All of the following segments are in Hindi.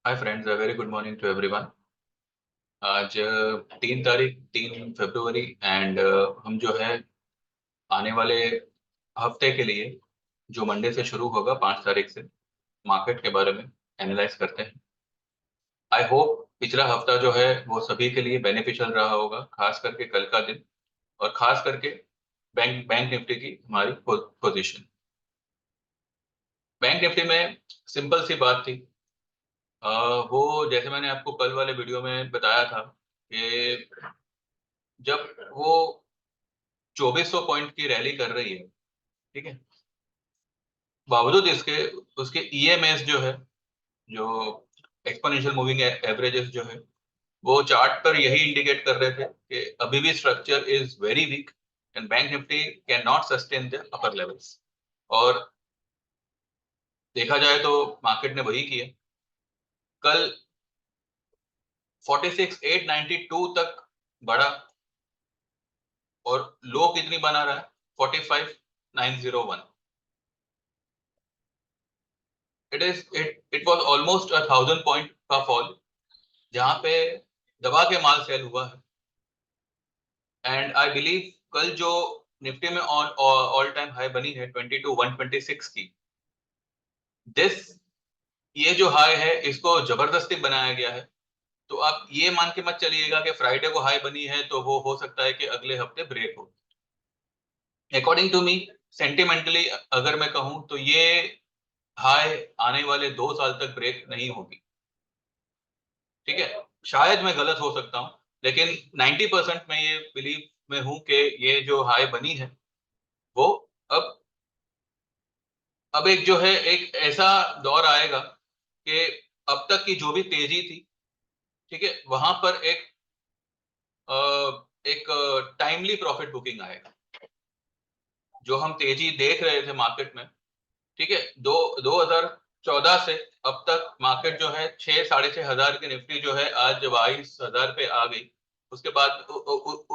Hi friends, very good morning to everyone. आज 3 फरवरी एंड हम जो है आने वाले हफ्ते के लिए जो मंडे से शुरू होगा 5 तारीख से मार्केट के बारे में एनालाइज करते हैं। आई होप पिछला हफ्ता जो है वो सभी के लिए बेनिफिशियल रहा होगा, खास करके कल का दिन और खास करके बैंक निफ्टी की हमारी पोजीशन। बैंक निफ्टी में सिंपल सी बात थी। अ, वो जैसे मैंने आपको कल वाले वीडियो में बताया था कि जब वो 2400 पॉइंट की रैली कर रही है, ठीक है, बावजूद इसके उसके ईएमएस जो है, जो एक्सपोनेंशियल मूविंग एवरेजेस जो है, वो चार्ट पर यही इंडिकेट कर रहे थे कि अभी भी structure is very weak and bank Nifty can not sustain the upper levels. और देखा जाए तो मार्केट ने वही किया। कल 46,892 तक बढ़ा और लो कितनी बना रहा है, 45,901। इट वाज ऑलमोस्ट 1,000 पॉइंट का फॉल जहां पे दबा के माल सेल हुआ है। एंड आई बिलीव कल जो निफ्टी में ऑल टाइम हाई बनी है 22,126 की, दिस ये जो हाई है इसको जबरदस्ती बनाया गया है। तो आप ये मान के मत चलिएगा कि फ्राइडे को हाई बनी है तो वो हो सकता है कि अगले हफ्ते ब्रेक हो। अकॉर्डिंग टू मी, सेंटिमेंटली अगर मैं कहूं तो ये हाई आने वाले 2 साल तक ब्रेक नहीं होगी। ठीक है, शायद मैं गलत हो सकता हूं, लेकिन 90% मैं ये बिलीव में हूं कि ये जो हाई बनी है वो अब एक जो है एक ऐसा दौर आएगा कि अब तक की जो भी तेजी थी, ठीक है, वहां पर एक टाइमली प्रॉफिट बुकिंग आएगा। जो हम तेजी देख रहे थे मार्केट में, ठीक है, 2014 से अब तक मार्केट जो है 6 साढ़े 6 हजार की निफ्टी जो है आज 22,000 पे आ गई। उसके बाद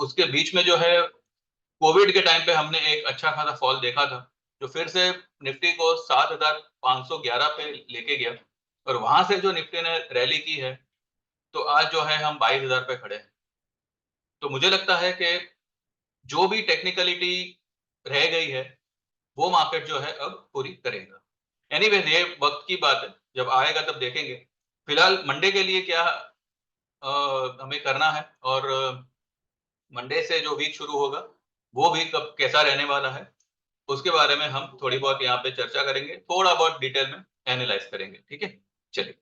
उसके बीच में जो है कोविड के टाइम पे हमने एक अच्छा खासा फॉल देखा था, जो फिर से निफ्टी को 7,511 पे लेके गया। और वहां से जो निफ्टी ने रैली की है, तो आज जो है हम 22,000 पे खड़े हैं। तो मुझे लगता है कि जो भी टेक्निकलिटी रह गई है वो मार्केट जो है अब पूरी करेगा। एनीवेज, ये वक्त की बात है, जब आएगा तब देखेंगे। फिलहाल मंडे के लिए क्या हमें करना है, और मंडे से जो वीक शुरू होगा वो वीक कब कैसा रहने वाला है, उसके बारे में हम थोड़ी बहुत यहाँ पे चर्चा करेंगे, थोड़ा बहुत डिटेल में एनालाइज करेंगे। ठीक है, चलिए।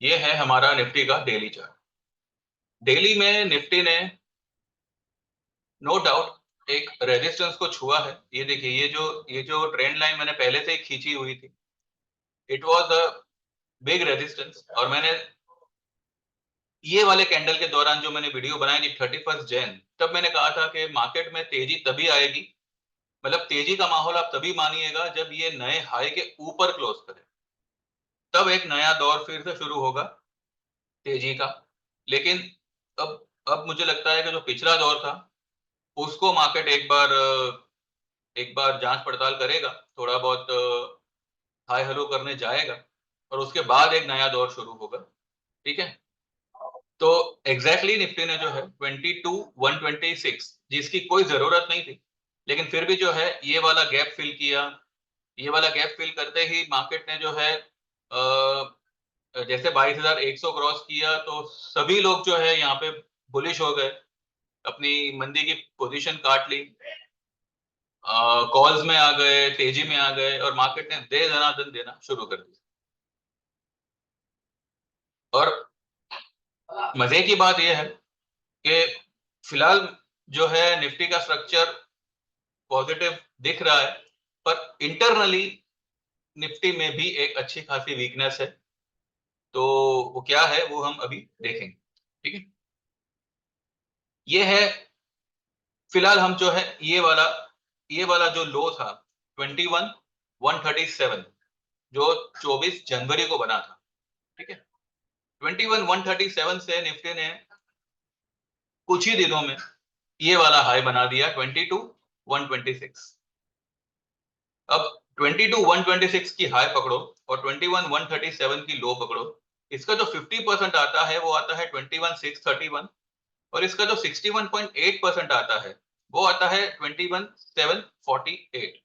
ये है हमारा निफ्टी का डेली चार्ट। डेली में निफ्टी ने नो डाउट एक रेजिस्टेंस को छुआ है। ये देखिए, ये जो ट्रेंड लाइन मैंने पहले से ही खींची हुई थी, it was a big resistance. और मैंने ये वाले कैंडल के दौरान जो मैंने वीडियो बनाई थी 31 जैन, तब मैंने कहा था कि मार्केट में तेजी तभी आएगी, मतलब तेजी का माहौल आप तभी मानिएगा जब ये नए हाई के ऊपर क्लोज करे, तब एक नया दौर फिर से शुरू होगा तेजी का। लेकिन अब मुझे लगता है कि जो पिछला दौर था उसको मार्केट एक बार जांच पड़ताल करेगा, थोड़ा बहुत हाई हेलो करने जाएगा, और उसके बाद एक नया दौर शुरू होगा। ठीक है, तो एग्जैक्टली निफ्टी ने जो है 22,126, जिसकी कोई जरूरत नहीं थी, लेकिन फिर भी जो है ये वाला गैप फिल किया। ये वाला गैप फिल करते ही मार्केट ने जो है जैसे 22,100 क्रॉस किया तो सभी लोग जो है यहाँ पे बुलिश हो गए, अपनी मंदी की पोजीशन काट ली, कॉल्स में आ गए, तेजी में आ गए, और मार्केट ने दे दनादन देना शुरू कर दिया। और मजे की बात यह है कि फिलहाल जो है निफ्टी का स्ट्रक्चर पॉजिटिव दिख रहा है, पर इंटरनली निफ्टी में भी एक अच्छी खासी वीकनेस है। तो वो क्या है वो हम अभी देखेंगे। ठीक है, ये है फिलहाल हम जो है ये वाला जो लो था 21,137, जो 24 जनवरी को बना था। ठीक है, 21,137 से निफ्टी ने कुछ ही दिनों में ये वाला हाई बना दिया 22,126। अब 22,126 की हाई पकड़ो और 21,137 की लो पकड़ो। इसका जो 50% आता है वो आता है 21,631 और इसका जो 61.8% आता है वो आता है 21,748।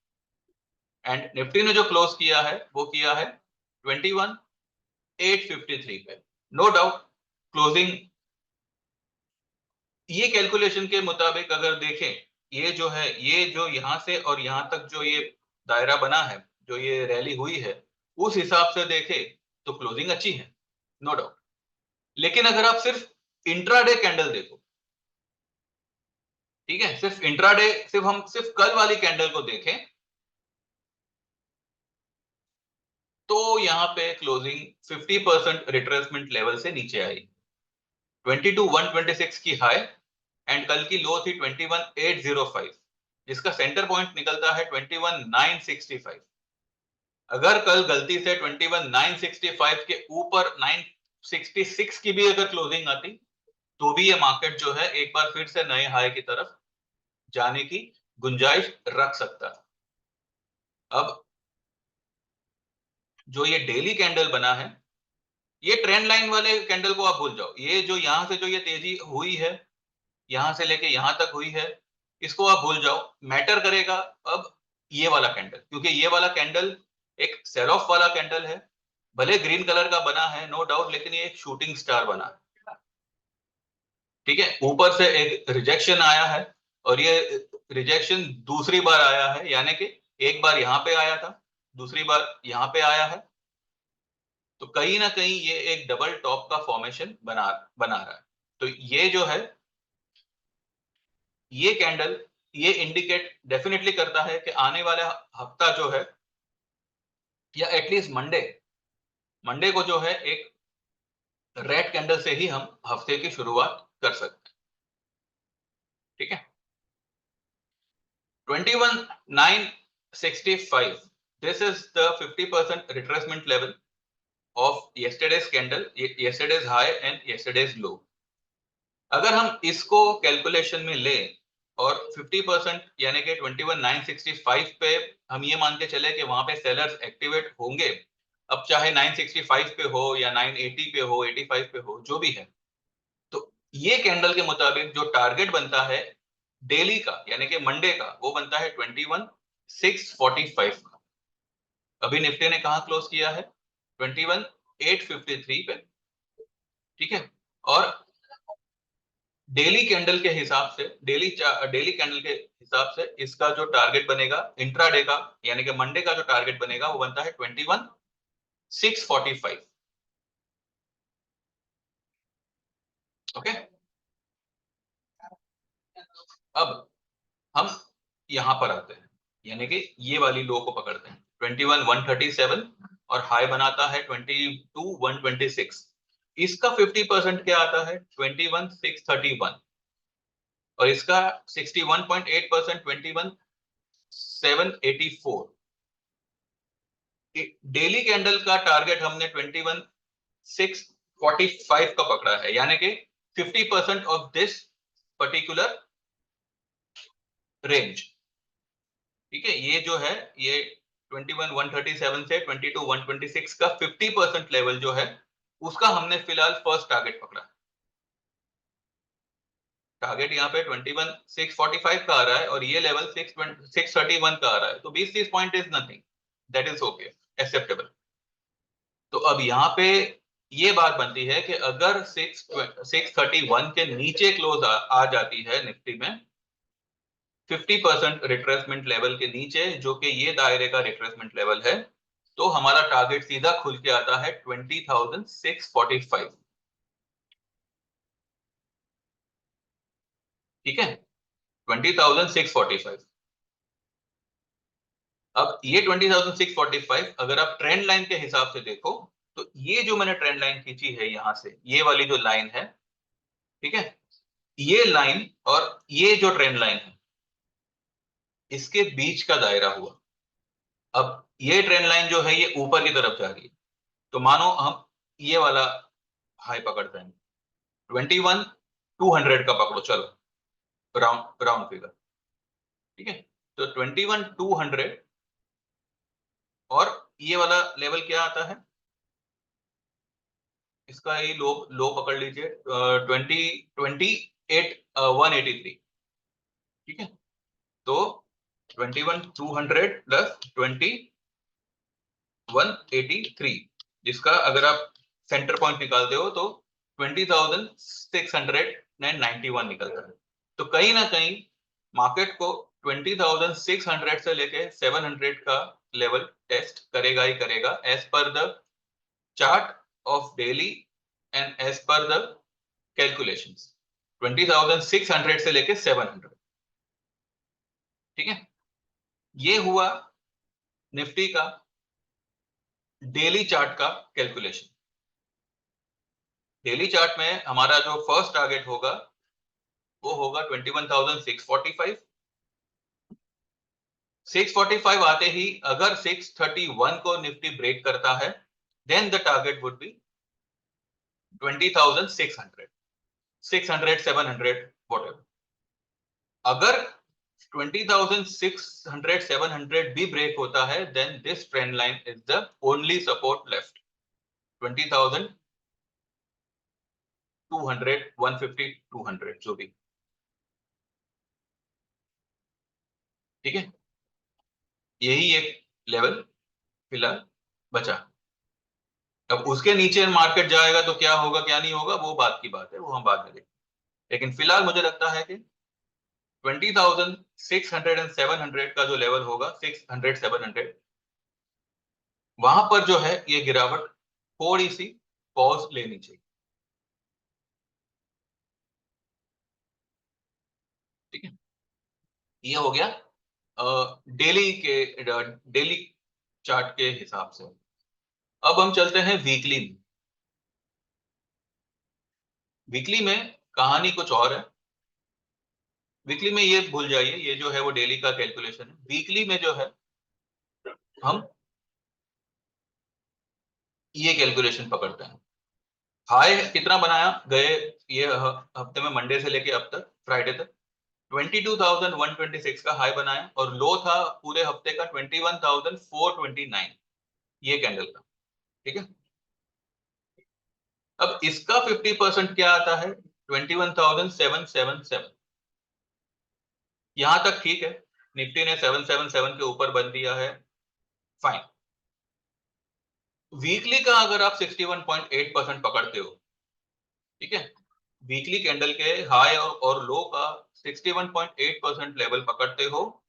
एंड निफ्टी ने जो क्लोज किया है वो किया है 21,853 पे। नो डाउट क्लोजिंग ये कैलकुलेशन के मुताबिक अगर देखें, ये जो है, ये जो यहां से और यहां तक जो ये दायरा बना है, जो ये रैली हुई है, उस हिसाब से देखें तो क्लोजिंग अच्छी है, नो डाउट। लेकिन अगर आप सिर्फ इंट्राडे कैंडल देखो, ठीक है, सिर्फ इंट्राडे, सिर्फ कल वाली कैंडल को देखें तो यहां पे क्लोजिंग 50% रिट्रेसमेंट लेवल से नीचे आई। 22,126 की हाई एंड कल की लो थी 21,805, जिसका सेंटर पॉइंट निकलता है 21,965। अगर कल गलती से 21,965 के ऊपर 966 की भी अगर क्लोजिंग आती तो भी ये मार्केट जो है एक बार फिर से नए हाई की तरफ जाने की गुंजाइश रख सकता है। अब जो ये डेली कैंडल बना है, ये ट्रेंड लाइन वाले कैंडल को आप भूल जाओ। ये जो यहां से जो ये तेजी हुई है, यहां से लेके यहां तक हुई है, इसको आप भूल जाओ। मैटर करेगा अब ये वाला कैंडल, क्योंकि ये वाला कैंडल एक सेल ऑफ वाला कैंडल है। भले ग्रीन कलर का बना है, नो डाउट, लेकिन ये एक शूटिंग स्टार बना है, ठीक है। ऊपर से एक रिजेक्शन आया है और ये रिजेक्शन दूसरी बार आया है, यानी कि एक बार यहां पे आया था, दूसरी बार यहां पे आया है। तो कहीं ना कहीं ये एक डबल टॉप का फॉर्मेशन बना बना रहा है। तो ये जो है, ये कैंडल, ये इंडिकेट डेफिनेटली करता है कि आने वाला हफ्ता जो है, या एटलीस्ट मंडे, मंडे को जो है एक रेड कैंडल से ही हम हफ्ते की शुरुआत कर सकते हैं, ठीक है। 21,965, this is the 50% retracement level of yesterday's candle, yesterday's high and yesterday's low। अगर हम इसको कैलकुलेशन में ले और 50% यानी कि 21,965 पे हम ये मान के चले कि वहां पे सेलर्स एक्टिवेट होंगे, अब चाहे 965 पे हो या 980 पे हो, 85 पे हो, जो भी है, तो ये कैंडल के मुताबिक जो टारगेट बनता है डेली का, यानी कि मंडे का, वो बनता है 21,645 का। अभी निफ्टी ने कहा क्लोज किया है 21,853 पे, ठीक है। और डेली कैंडल के हिसाब से, डेली कैंडल के हिसाब से इसका जो टारगेट बनेगा इंट्राडे का, यानी कि मंडे का जो टारगेट बनेगा वो बनता है 21,645। ओके। अब हम यहां पर आते हैं, यानी कि ये वाली लो को पकड़ते हैं 21,137 और हाई बनाता है 22,126। इसका 50% क्या आता है 21,631 और इसका 61.8% 21,784। डेली कैंडल का टारगेट हमने 21,645 का पकड़ा है, यानी कि 50% ऑफ दिस पर्टिकुलर रेंज, ठीक है। ये जो है, ये 21,137 से 22,126 का 50% लेवल जो है, उसका हमने फिलहाल फर्स्ट टारगेट पकड़ा। टारगेट यहाँ पे 21,645 का आ रहा है और ये लेवल 631 का आ रहा है, तो 20-30 point is nothing, that is okay, acceptable. तो अब यहाँ पे ये बात बनती है कि अगर 631 के नीचे क्लोज आ जाती है निफ्टी में, 50% रिट्रेसमेंट लेवल के नीचे, जो कि ये दायरे का रिट्रेसमेंट लेवल है, तो हमारा टारगेट सीधा खुल के आता है 20,645, ठीक है, 20,645। अब ये 20,645 अगर आप ट्रेंड लाइन के हिसाब से देखो, तो ये जो मैंने ट्रेंड लाइन खींची है यहां से, ये वाली जो लाइन है, ठीक है, ये लाइन और ये जो ट्रेंड लाइन है, इसके बीच का दायरा हुआ। अब ये ट्रेंड लाइन जो है ये ऊपर की तरफ जा रही है, तो मानो हम ये वाला हाई पकड़ते हैं, 21,200 का पकड़ो, चलो राउंड राउंड फिगर, ठीक है। तो 21,200 और ये वाला लेवल क्या आता है, इसका ही लो लो पकड़ लीजिए 21,283, ठीक है। तो 21,200 प्लस 21,183, जिसका अगर आप सेंटर पॉइंट निकालते हो तो 20,691 निकलता है। तो कहीं ना कहीं मार्केट को 20,600 से लेके 700 का लेवल टेस्ट करेगा ही करेगा, as per the chart of daily and as per the calculations. 20,600 से लेके 700, ठीक है। ये हुआ निफ्टी का डेली चार्ट का कैलकुलेशन। डेली चार्ट में हमारा जो फर्स्ट टारगेट होगा वो होगा 21,645। 645 आते ही अगर 631 को निफ्टी ब्रेक करता है, then the target would be 20,600, 600, 700 whatever. अगर 20,600, 700 भी ब्रेक होता है, then this trend line is the only support left. 20,200, 150, 200 जो भी, ठीक है। यही एक लेवल फिलहाल बचा। अब उसके नीचे मार्केट जाएगा तो क्या होगा क्या नहीं होगा वो बात की बात है, वो हम बाद में देखेंगे। लेकिन फिलहाल मुझे लगता है कि 20,600 एंड 700 का जो लेवल होगा, 600, 700, वहां पर जो है ये गिरावट थोड़ी सी पॉज लेनी चाहिए, ठीक है। ये हो गया डेली चार्ट के हिसाब से। अब हम चलते हैं वीकली में। वीकली में कहानी कुछ और है। वीकली में ये भूल जाइए, ये जो है वो डेली का कैलकुलेशन है। वीकली में जो है हम ये कैलकुलेशन पकड़ते हैं। हाई कितना बनाया गए ये हफ्ते में, मंडे से लेके अब तक फ्राइडे तक 22,126 का हाई बनाया, और लो था पूरे हफ्ते का 21,429 ये कैंडल का, ठीक है। अब इसका 50% क्या आता है, 21,777। यहां तक ठीक है, निफ्टी ने 777 के ऊपर बंद दिया है, फाइन। वीकली का अगर आप 61.8% पकड़ते हो, ठीक है, वीकली कैंडल के हाई और लो का 61.8% लेवल पकड़ते हो,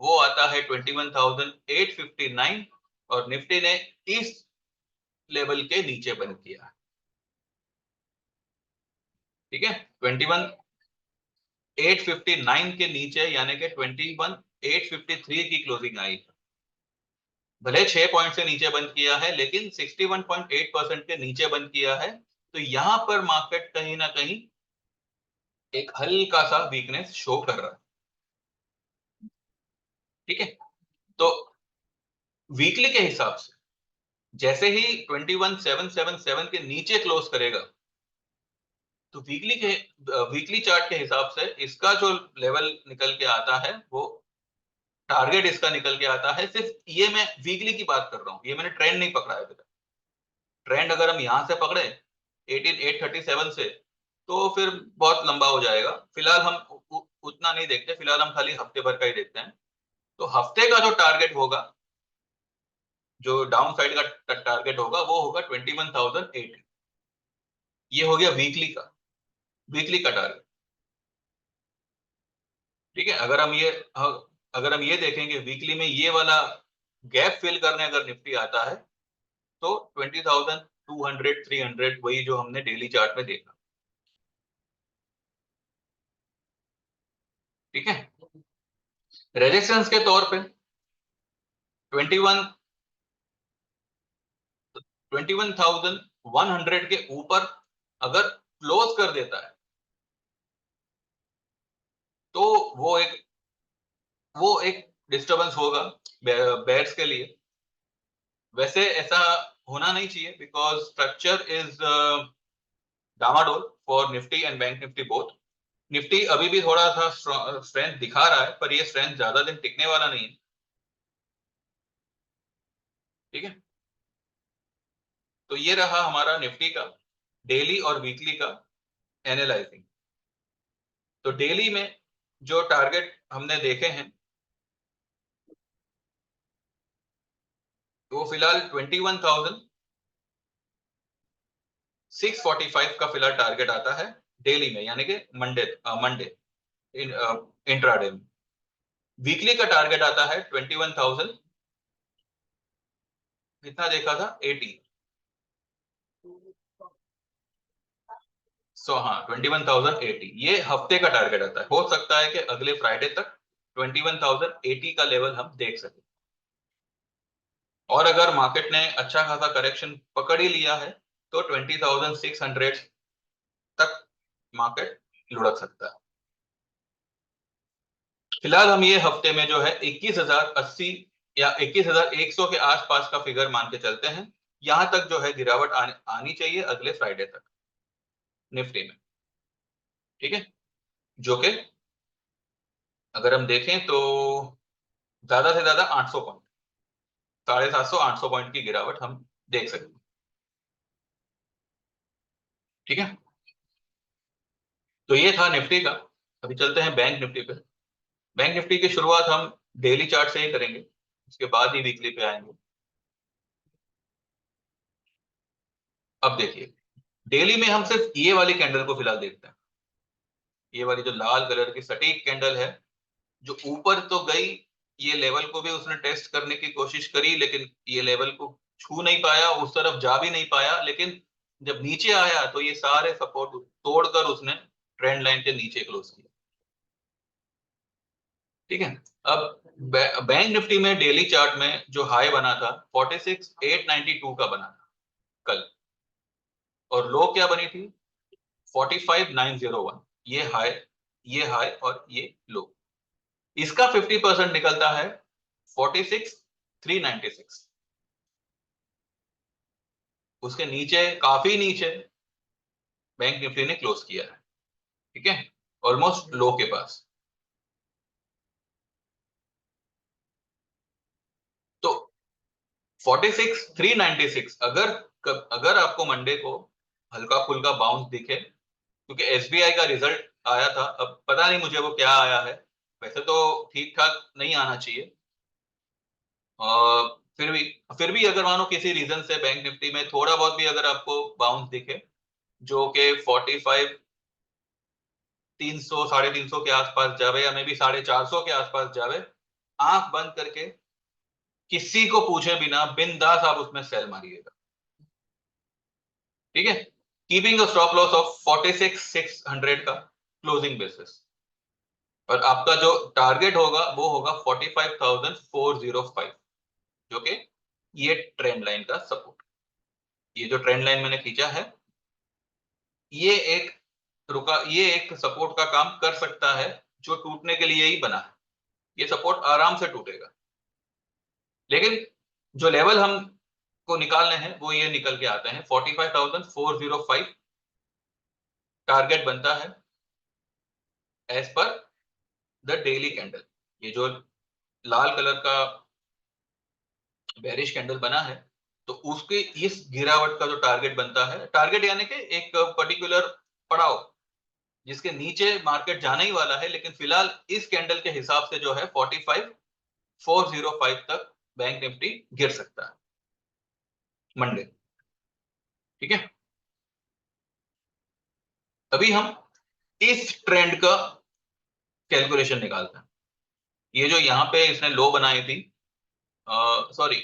वो आता है 21,859, और निफ्टी ने इस लेवल के नीचे बंद किया, ठीक है। 21,859 के नीचे, यानी कि 21,853 की क्लोजिंग आई। भले 6 पॉइंट से नीचे बंद किया है, लेकिन 61.8% के नीचे बंद किया है। तो यहां पर मार्केट कहीं ना कहीं एक हल्का सा वीकनेस शो कर रहा है, ठीक है। तो वीकली के हिसाब से जैसे ही 21,777 के नीचे क्लोज करेगा, तो वीकली चार्ट के हिसाब से इसका जो लेवल निकल के आता है, वो टारगेट इसका निकल के आता है। सिर्फ ये मैं वीकली की बात कर रहा हूं, ये मैंने ट्रेंड नहीं पकड़ा है अभी तक। ट्रेंड अगर हम यहां से पकड़े 18,837 से, तो फिर बहुत लंबा हो जाएगा। फिलहाल हम उतना नहीं देखते, फिलहाल हम खाली हफ्ते भर का ही देखते हैं। तो हफ्ते का जो टारगेट होगा, जो डाउन साइड का टारगेट होगा, वो होगा 21,080। ये हो गया वीकली का टारगेट, ठीक है। अगर हम ये देखेंगे वीकली में, ये वाला गैप फिल करने अगर निफ्टी आता है, तो 20,200, 300 वही जो हमने डेली चार्ट में देखा, ठीक है। रेजिस्टेंस के तौर पे 21 21,100 के ऊपर अगर क्लोज कर देता है, तो वो एक डिस्टरबेंस होगा बेयर्स के लिए। वैसे ऐसा होना नहीं चाहिए, बिकॉज स्ट्रक्चर इज डामाडोल for Nifty and bank Nifty both. Nifty अभी भी थोड़ा सा स्ट्रेंथ दिखा रहा है, पर ये स्ट्रेंथ ज्यादा दिन टिकने वाला नहीं है। ठीक है, तो ये रहा हमारा निफ्टी का डेली और वीकली का एनालाइजिंग। तो डेली में जो टारगेट हमने देखे हैं वो फिलहाल 21,645 का फिलहाल टारगेट आता है डेली में, यानी कि मंडे मंडे इंट्राडे में। वीकली का टारगेट आता है 21,000, कितना देखा था 80, हाँ 21,080 ये हफ्ते का टारगेट आता है। हो सकता है कि अगले फ्राइडे तक 21,080 का लेवल हम देख सकें, और अगर मार्केट ने अच्छा खासा करेक्शन पकड़ ही लिया है तो 20,600 तक मार्केट लुढ़क सकता है। फिलहाल हम ये हफ्ते में जो है 21,080 या 21,100 के आसपास का फिगर मान के चलते हैं। यहां तक जो है गिरावट आनी चाहिए अगले फ्राइडे तक निफ्टी में, ठीक है, जो कि अगर हम देखें तो ज्यादा से ज्यादा 800 पॉइंट, 750 800 पॉइंट की गिरावट हम देख सकते हैं, ठीक है। तो ये था निफ्टी का। अभी चलते हैं बैंक निफ्टी पे। बैंक निफ्टी की शुरुआत हम डेली चार्ट से ही करेंगे, उसके बाद ही वीकली पे आएंगे। अब देखिए, डेली में हम सिर्फ ये वाली कैंडल को फिलहाल देखते हैं। ये वाली जो लाल कलर की सटीक कैंडल है, जो ऊपर तो गई, ये लेवल को भी उसने टेस्ट करने की कोशिश करी, लेकिन ये लेवल को छू नहीं पाया, उस तरफ जा भी नहीं पाया। लेकिन जब नीचे आया तो ये सारे सपोर्ट तोड़कर उसने ट्रेंड लाइन के नीचे क्लोज किया, ठीक है। अब बैंक निफ्टी में डेली चार्ट में जो हाई बना था 46,892 का बना था कल, और लो क्या बनी थी 45,901। ये हाई और ये लो, इसका 50% निकलता है 46,396। उसके नीचे, काफी नीचे बैंक निफ्टी ने क्लोज किया है, ठीक है, ऑलमोस्ट लो के पास। तो 46,396 अगर आपको मंडे को हल्का फुल्का बाउंस दिखे, क्योंकि एसबीआई का रिजल्ट आया था, अब पता नहीं मुझे वो क्या आया है, वैसे तो ठीक ठाक नहीं आना चाहिए, और फिर भी अगर मानो किसी रीजन से बैंक निफ्टी में थोड़ा बहुत भी अगर आपको बाउंस दिखे, जो कि 45 300 350 के आसपास जावे, या मे बी 450 के आसपास जावे, आंख बंद करके किसी को पूछे बिना बिंदास आप उसमें सेल मारिएगा, ठीक है, keeping a stop loss of 46,600 का क्लोजिंग बेसिस, और आपका जो टारगेट होगा वो होगा 45,405, जो कि ये ट्रेंड लाइन का सपोर्ट। ये जो ट्रेंड लाइन मैंने खींचा है, ये एक ये एक सपोर्ट का काम कर सकता है, जो टूटने के लिए ही बना है। ये सपोर्ट आराम से टूटेगा, लेकिन जो लेवल हम को निकालने हैं वो ये निकल के आते हैं 45,405 टारगेट बनता है as per the daily candle. ये जो लाल कलर का बेरिश कैंडल बना है, तो उसके इस गिरावट का जो टारगेट बनता है, टारगेट यानी कि एक पर्टिकुलर पड़ाव जिसके नीचे मार्केट जाने ही वाला है, लेकिन फिलहाल इस कैंडल के हिसाब से जो है 45,405 तक बैंक निफ्टी गिर सकता है मंडे, ठीक है। अभी हम इस ट्रेंड का कैलकुलेशन निकालते हैं। ये जो यहाँ पे इसने लो बनाई थी, सॉरी,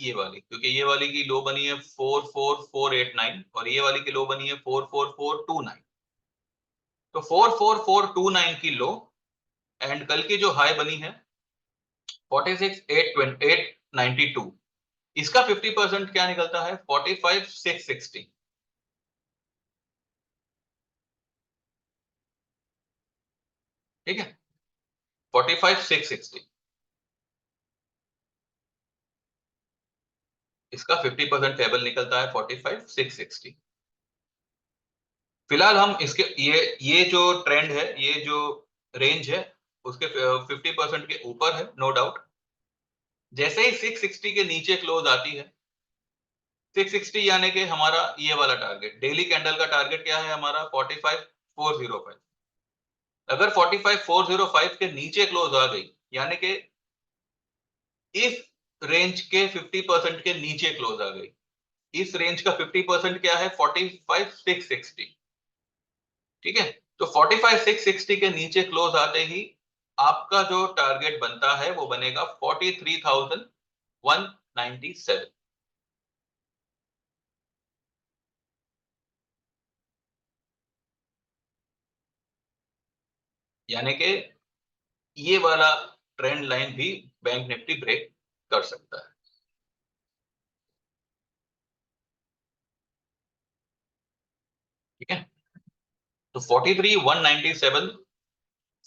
ये वाली, क्योंकि ये वाली की लो बनी है 44,489 और ये वाली की लो बनी है 44,429। तो 44,429 की लो, एंड कल की जो हाई बनी है 46,892, इसका 50% क्या निकलता है 45,660, ठीक है, 45,660, इसका 50% टेबल निकलता है 45,660। फिलहाल हम इसके ये जो ट्रेंड है, ये जो रेंज है, उसके 50% के ऊपर है, नो डाउट। जैसे ही 660 के नीचे क्लोज आती है, 660 यानी कि हमारा ये वाला टारगेट, डेली कैंडल का टारगेट क्या है हमारा 45405। अगर 45405 के नीचे क्लोज आ गई, यानी कि इस रेंज के 50% के नीचे क्लोज आ गई, इस रेंज का 50% क्या है 45660, ठीक है। तो 45660 के नीचे क्लोज आते ही आपका जो टारगेट बनता है वो बनेगा 43197, यानी कि ये वाला ट्रेंड लाइन भी बैंक निफ्टी ब्रेक कर सकता है, ठीक है। तो 43197,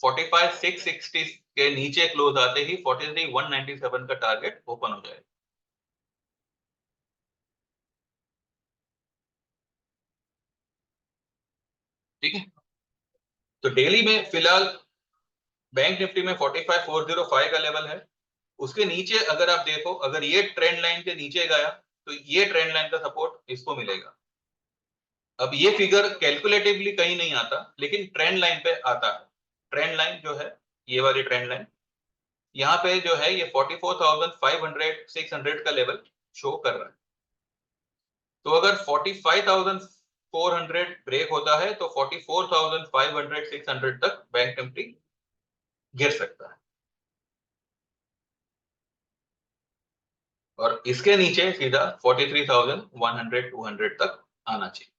45660 के नीचे क्लोज आते ही 43197 का टारगेट ओपन हो जाएगा, ठीक है। तो डेली में फिलहाल बैंक निफ्टी में 45405 का लेवल है। उसके नीचे अगर आप देखो, अगर ये ट्रेंड लाइन के नीचे गया तो ये ट्रेंड लाइन का सपोर्ट इसको मिलेगा। अब ये फिगर कैलकुलेटिवली कहीं नहीं आता, लेकिन ट्रेंड लाइन पे आता है। ट्रेंड लाइन जो है, ये वाली ट्रेंड लाइन, यहाँ पे जो है ये 44500 600 का लेवल शो कर रहा है। तो अगर 45400 ब्रेक होता है तो 44500 600 तक बैंक निफ्टी गिर सकता है, और इसके नीचे सीधा 43100 200 तक आना चाहिए,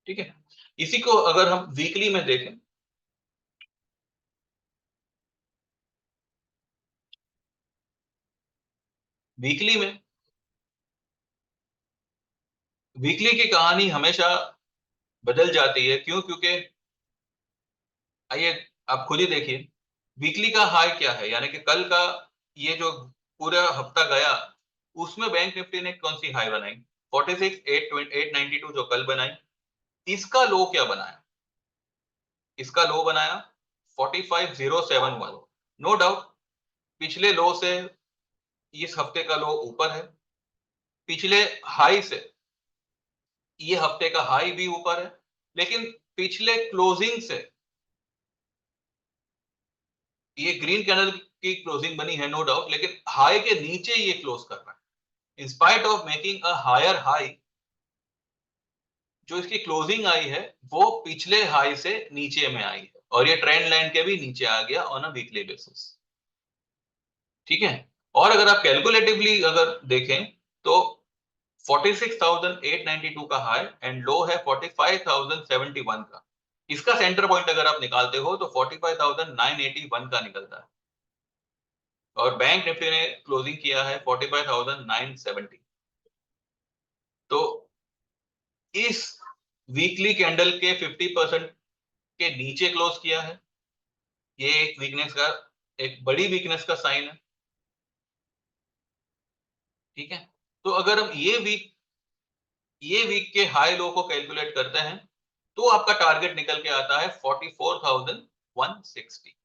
ठीक है। इसी को अगर हम वीकली में देखें, वीकली में, वीकली की कहानी हमेशा बदल जाती है। क्यों? क्योंकि आइए आप खुद ही देखिए, वीकली का हाई क्या है, यानी कि कल का ये जो पूरा हफ्ता गया, उसमें बैंक निफ्टी ने कौन सी हाई बनाई? 46892 जो कल बनाई। इसका लो क्या बनाया? इसका लो बनाया 45071। नो डाउट पिछले लो से इस हफ्ते का लो ऊपर है, पिछले हाई से ये हफ्ते का हाई भी ऊपर है, लेकिन पिछले क्लोजिंग से ये ग्रीन कैंडल की क्लोजिंग बनी है, नो डाउट, लेकिन हाई के नीचे ये क्लोज कर रहा है। In spite of making a higher high, जो इसकी क्लोजिंग आई है वो पिछले हाई से नीचे में आई है, और ये ट्रेंड लाइन के भी नीचे आ गया ऑन अ वीकली बेसिस, ठीक है। और अगर आप कैलकुलेटिवली अगर देखें तो 46892 का हाई एंड लो है 45071 का। इसका सेंटर पॉइंट अगर आप निकालते हो तो 45981 का निकलता है, और बैंक निफ्टी ने क्लोजिंग किया है 45970। तो इस वीकली कैंडल के 50% के नीचे क्लोज किया है, ये एक वीकनेस का, एक बड़ी वीकनेस का साइन है, ठीक है। तो अगर हम ये वीक के हाई लो को कैलकुलेट करते हैं तो आपका टारगेट निकल के आता है 44160,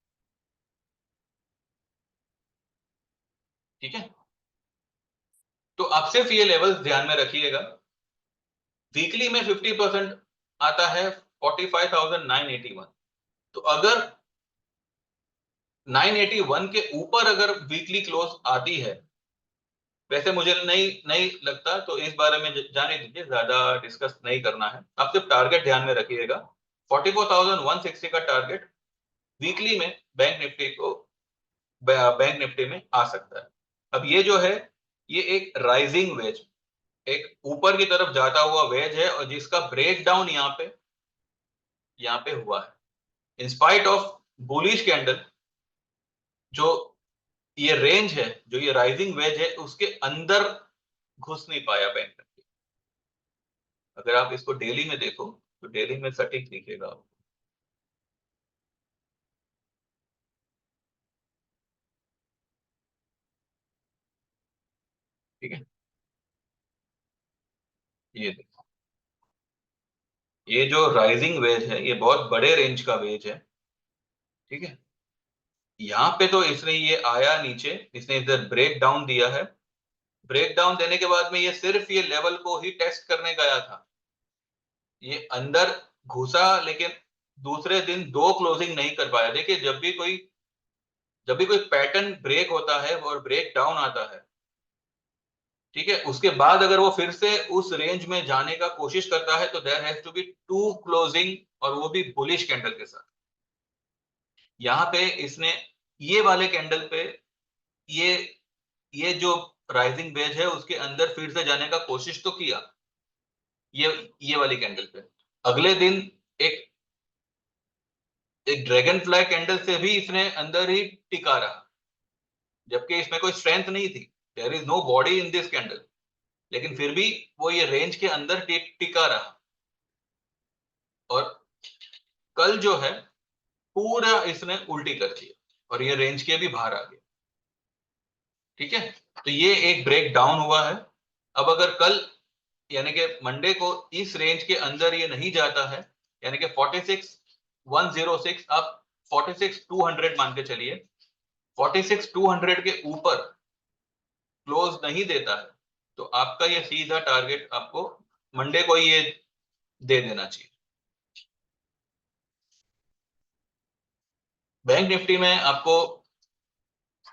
ठीक है। तो आप सिर्फ ये लेवल्स ध्यान में रखिएगा। वीकली में 50% आता है 45981। तो अगर 981 के ऊपर अगर वीकली क्लोज आती है, वैसे मुझे नहीं नहीं लगता, तो इस बारे में जाने दीजिए, ज्यादा डिस्कस नहीं करना है। आप सिर्फ टारगेट ध्यान में रखिएगा, 44160 का टारगेट वीकली में बैंक निफ्टी में आ सकता है। अब ये जो है, ये एक राइजिंग वेज, एक ऊपर की तरफ जाता हुआ वेज है, और जिसका ब्रेक डाउन यहाँ पे हुआ है। In spite of bullish candle, जो ये रेंज है, जो ये राइजिंग वेज है, उसके अंदर घुस नहीं पाया बैंक निफ्टी। अगर आप इसको डेली में देखो तो डेली में सटीक दिखेगा आपको, ठीक है। ये देखो, ये जो राइजिंग वेज है ये बहुत बड़े रेंज का वेज है, ठीक है। यहाँ पे तो इसने ये आया नीचे, इसने इधर ब्रेक डाउन दिया है। ब्रेक डाउन देने के बाद में ये सिर्फ ये लेवल को ही टेस्ट करने गया था, ये अंदर घुसा, लेकिन दूसरे दिन दो क्लोजिंग नहीं कर पाया। देखिए जब भी कोई पैटर्न ब्रेक होता है और ब्रेक डाउन आता है, ठीक है, उसके बाद अगर वो फिर से उस रेंज में जाने का कोशिश करता है तो there has to be two closing, और वो भी बुलिश कैंडल के साथ। यहाँ पे इसने ये वाले कैंडल पे ये ये जो राइजिंग वेज है उसके अंदर फिर से जाने का कोशिश तो किया, ये ये वाली कैंडल पे। अगले दिन एक एक ड्रैगन फ्लाई कैंडल से भी इसने अंदर ही टिका रहा, जबकि इसमें कोई स्ट्रेंथ नहीं थी, there is no body in this candle, लेकिन फिर भी वो ये रेंज के अंदर टिका रहा। और कल जो है पूरा इसने उल्टी कर दिया और ये रेंज के भी बाहर आ गया, ठीक है। तो ये एक ब्रेक डाउन हुआ है। अब अगर कल यानी कि मंडे को इस रेंज के अंदर ये नहीं जाता है, यानी कि 46,106, आप 46,200 मान के चलिए, 46,200 के ऊपर क्लोज नहीं देता है तो आपका ये सीधा टारगेट आपको मंडे को ये दे देना चाहिए। बैंक निफ्टी में आपको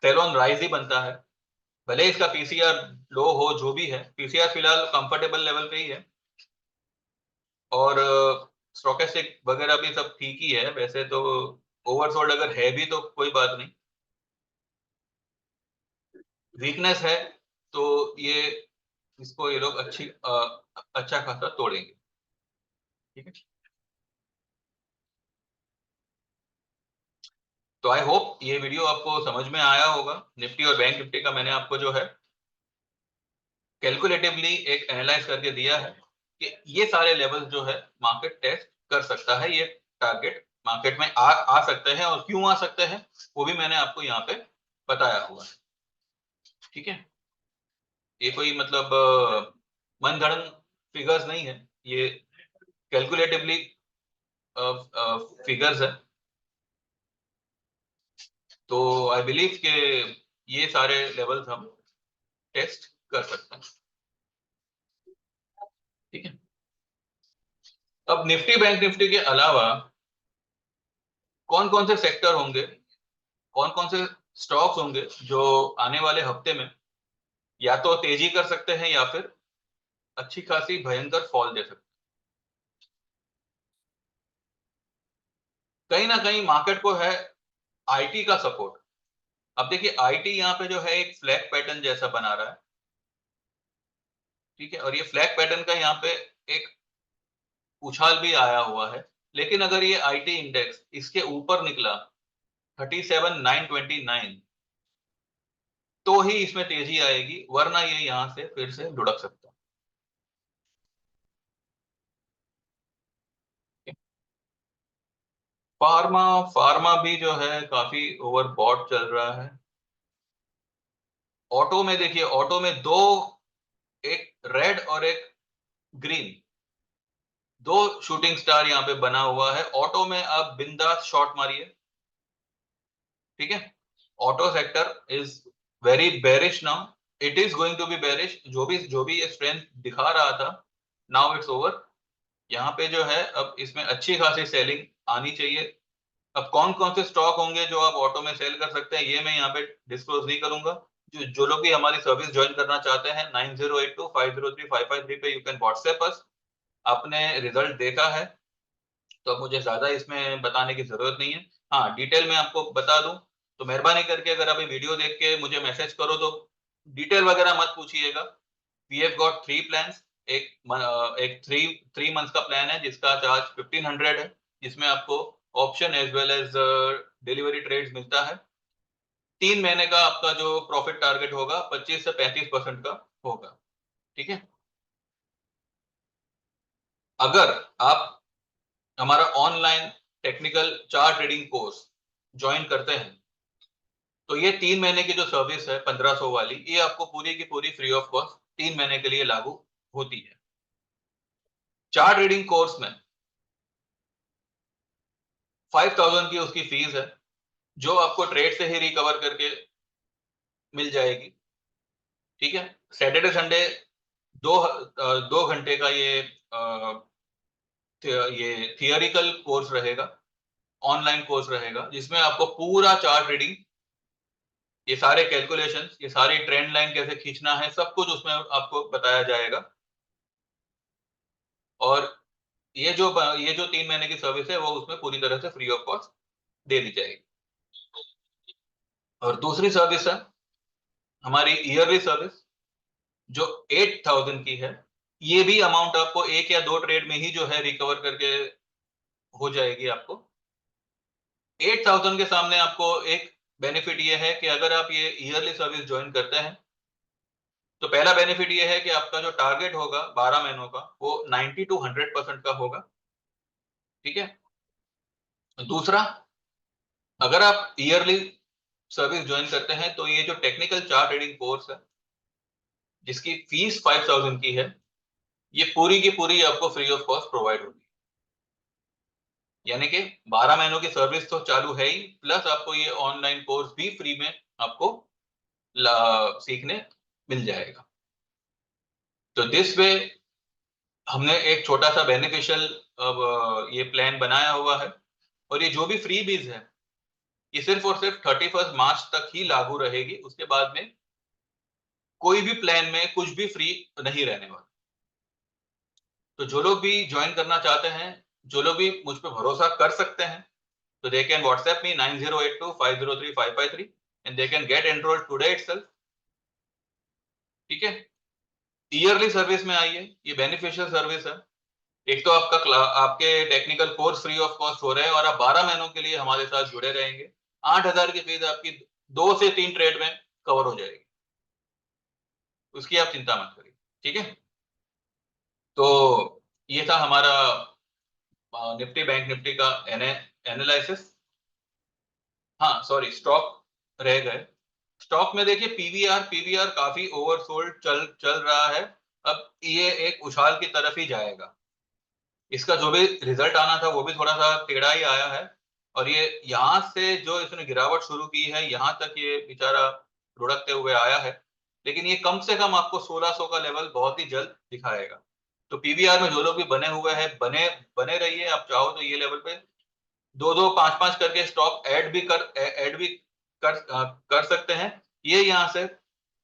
सेल ऑन राइज ही बनता है, भले इसका पीसीआर लो हो, जो भी है, पीसीआर फिलहाल कंफर्टेबल लेवल पे ही है, और स्टोकेस्टिक वगैरह भी सब ठीक ही है वैसे तो। ओवरसोल्ड अगर है भी तो कोई बात नहीं, वीकनेस है तो ये इसको ये लोग अच्छा खासा तोड़ेंगे, ठीक है। तो आई होप ये वीडियो आपको समझ में आया होगा। निफ्टी और बैंक निफ्टी का मैंने आपको जो है कैलकुलेटिवली एक एनालाइज करके दिया है कि ये सारे लेवल्स जो है मार्केट टेस्ट कर सकता है, ये टारगेट मार्केट में आ सकते हैं, और क्यों आ सकते हैं वो भी मैंने आपको यहाँ पे बताया हुआ है, ठीक है। ये कोई मतलब मन गढ़ंत फिगर्स नहीं है, ये कैलकुलेटिवली फिगर्स है। तो आई बिलीव कि ये सारे लेवल्स हम टेस्ट कर सकते हैं, ठीक है। अब निफ्टी बैंक निफ्टी के अलावा कौन कौन से सेक्टर होंगे, कौन कौन से स्टॉक्स होंगे जो आने वाले हफ्ते में या तो तेजी कर सकते हैं या फिर अच्छी खासी भयंकर फॉल दे सकते हैं। कहीं ना कहीं मार्केट को है आईटी का सपोर्ट। अब देखिए आईटी यहाँ पे जो है एक फ्लैग पैटर्न जैसा बना रहा है, ठीक है, और ये फ्लैग पैटर्न का यहाँ पे एक उछाल भी आया हुआ है, लेकिन अगर ये आईटी इंडेक्स इसके ऊपर निकला 37,929 तो ही इसमें तेजी आएगी, वरना ये यहां से फिर से लुढ़क सकता है। फार्मा फार्मा भी जो है काफी ओवरबॉट चल रहा है। ऑटो में देखिए, ऑटो में दो, एक रेड और एक ग्रीन, दो शूटिंग स्टार यहाँ पे बना हुआ है। ऑटो में आप बिंदास शॉट मारिए, ठीक है। Auto sector is very bearish now, it is going to be bearish. जो भी ये स्ट्रेंथ दिखा रहा था, नाउ इट्स ओवर। यहाँ पे जो है अब इसमें अच्छी खासी सेलिंग आनी चाहिए। अब कौन कौन से स्टॉक होंगे जो आप ऑटो में सेल कर सकते हैं ये मैं यहाँ पे डिस्क्लोज नहीं करूंगा। जो लोग भी हमारी सर्विस ज्वाइन करना चाहते हैं, 9082503553 पे यू कैन व्हाट्सएप अस। आपने रिजल्ट देखा है तो अब मुझे ज्यादा इसमें बताने की जरूरत नहीं है। हाँ, डिटेल में आपको बता दूं तो मेहरबानी करके अगर आप वीडियो देख के मुझे मैसेज करो तो डिटेल वगैरह मत पूछिएगा। We have got 3 plans. एक थ्री मंथ्स का प्लान है जिसका चार्ज 1500 है, जिसमें आपको option as well as delivery trades मिलता है। 3 महीने का आपका जो प्रॉफिट टारगेट होगा 25 से 35% का होगा, ठीक है। अगर आप हमारा online technical chart trading course join करते हैं तो ये 3 महीने की जो सर्विस है 1500 वाली, ये आपको पूरी की पूरी फ्री ऑफ कॉस्ट 3 महीने के लिए लागू होती है। चार्ट ट्रेडिंग कोर्स में 5000 की उसकी फीस है, जो आपको ट्रेड से ही रिकवर करके मिल जाएगी। ठीक है, सैटरडे संडे 2 घंटे का ये थियोरिकल कोर्स रहेगा, ऑनलाइन कोर्स रहेगा, जिसमें आपको पूरा चार्ट रीडिंग, ये सारे कैलकुलेशंस, ये सारी ट्रेंड लाइन कैसे खींचना है, सब कुछ उसमें आपको बताया जाएगा। और ये जो 3 महीने की सर्विस है वो उसमें पूरी तरह से फ्री ऑफ कॉस्ट दे दी जाएगी। और दूसरी सर्विस है हमारी ईयरली सर्विस, जो 8,000 की है। ये भी अमाउंट आपको 1 या 2 ट्रेड में ही जो है रिकवर करके हो जाएगी आपको। 8,000 के सामने आपको एक बेनिफिट ये है कि अगर आप ये ईयरली सर्विस ज्वाइन करते हैं तो पहला बेनिफिट ये है कि आपका जो टारगेट होगा 12 महीनों का वो 90 to 100% का होगा। ठीक है, दूसरा, अगर आप ईयरली सर्विस ज्वाइन करते हैं तो ये जो टेक्निकल चार्ट रीडिंग कोर्स है जिसकी फीस 5,000 की है, ये पूरी की पूरी आपको फ्री ऑफ कॉस्ट प्रोवाइड होगी। यानी कि 12 महीनों की सर्विस तो चालू है ही, प्लस आपको ये ऑनलाइन कोर्स भी फ्री में आपको सीखने मिल जाएगा। तो दिस वे हमने एक छोटा सा बेनिफिशियल ये प्लान बनाया हुआ है। और ये जो भी फ्री बीज है ये सिर्फ और सिर्फ 31 मार्च तक ही लागू रहेगी। उसके बाद में कोई भी प्लान में कुछ भी फ्री नहीं रहने वाला। तो जो लोग भी ज्वाइन करना चाहते हैं, जो लोग भी मुझ पर भरोसा कर सकते हैं, तो they can WhatsApp me 9082503553 and they can get enrolled today itself. ठीक है, ईयरली सर्विस में आइए, ये बेनिफिशियल सर्विस है। एक तो आपके technical course free of cost हो रहे हैं और आप 12 महीनों के लिए हमारे साथ जुड़े रहेंगे। 8,000 की फीस आपकी 2 से 3 ट्रेड में कवर हो जाएगी, उसकी आप चिंता मत करिए। ठीक है, तो ये था हमारा निफ्टी बैंक निफ्टी का एनालिसिस। हाँ सॉरी, स्टॉक रह गए। स्टॉक में देखिए पीवीआर काफी ओवरसोल्ड चल रहा है। अब ये एक उछाल की तरफ ही जाएगा। इसका जो भी रिजल्ट आना था वो भी थोड़ा सा टेढ़ा ही आया है। और ये यहाँ से जो इसने गिरावट शुरू की है, यहाँ तक ये बेचारा लुढ़कते हुए आया है। लेकिन ये कम से कम आपको 1600 का लेवल बहुत ही जल्द दिखाएगा। तो पीवीआर में जो लोग भी बने हुए हैं, बने बने रहिए। आप चाहो तो ये लेवल पे 2-2, 5-5 करके स्टॉक ऐड भी कर सकते हैं। ये यहाँ से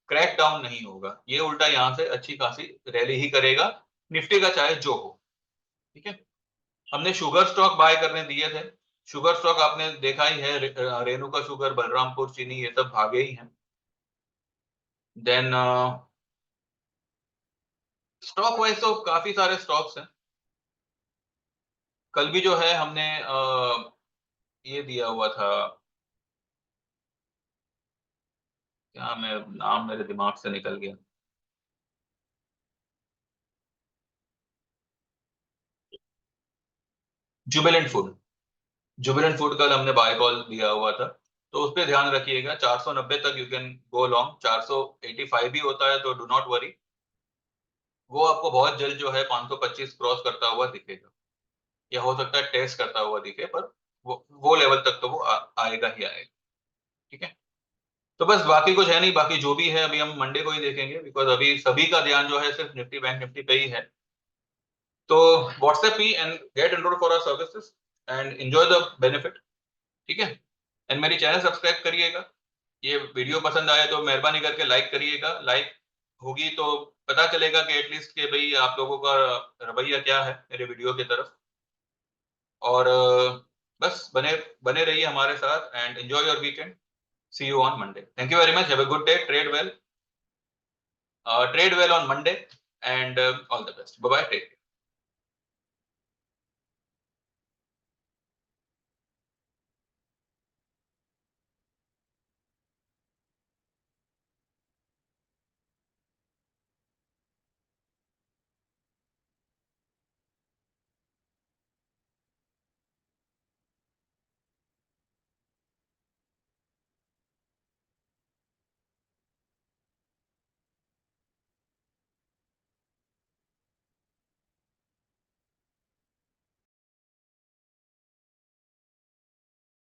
क्रैक डाउन नहीं होगा, ये उल्टा यहाँ से अच्छी खासी रैली ही करेगा, निफ्टी का चाहे जो हो। ठीक है, हमने शुगर स्टॉक बाय करने दिए थे। शुगर स्टॉक आपने देखा ही है, रेणुका शुगर, बलरामपुर चीनी, ये सब भागे ही हैं। देन स्टॉक वाइज तो काफी सारे स्टॉक्स हैं। कल भी जो है हमने ये दिया हुआ था, क्या मैं नाम मेरे दिमाग से निकल गया। जुबिलेंट फूड, जुबिलेंट फूड कल हमने बाय कॉल दिया हुआ था। तो उस पर ध्यान रखिएगा, 490 तक यू कैन गो लॉन्ग। 485 भी होता है तो डू नॉट वरी, वो आपको बहुत जल्द जो है 525 क्रॉस करता हुआ दिखेगा, या हो सकता है टेस्ट करता हुआ दिखे, पर वो लेवल तक तो वो आएगा ही आएगा। ठीक है, तो बस बाकी कुछ है नहीं। बाकी जो भी है अभी हम मंडे को ही देखेंगे, बिकॉज अभी सभी का ध्यान जो है सिर्फ निफ्टी बैंक निफ्टी पे ही है। तो WhatsApp me and get enrolled for our services and enjoy the benefit. ठीक है, एंड मेरी चैनल सब्सक्राइब करिएगा। ये वीडियो पसंद आए तो मेहरबानी करके लाइक करिएगा। लाइक होगी तो पता चलेगा कि एटलीस्ट कि भाई आप लोगों का रवैया क्या है मेरे वीडियो की तरफ। और बस बने बने रहिए हमारे साथ and enjoy your weekend. See you on Monday. Thank you very much, have a good day, trade well on Monday, and all the best. Bye bye, take care.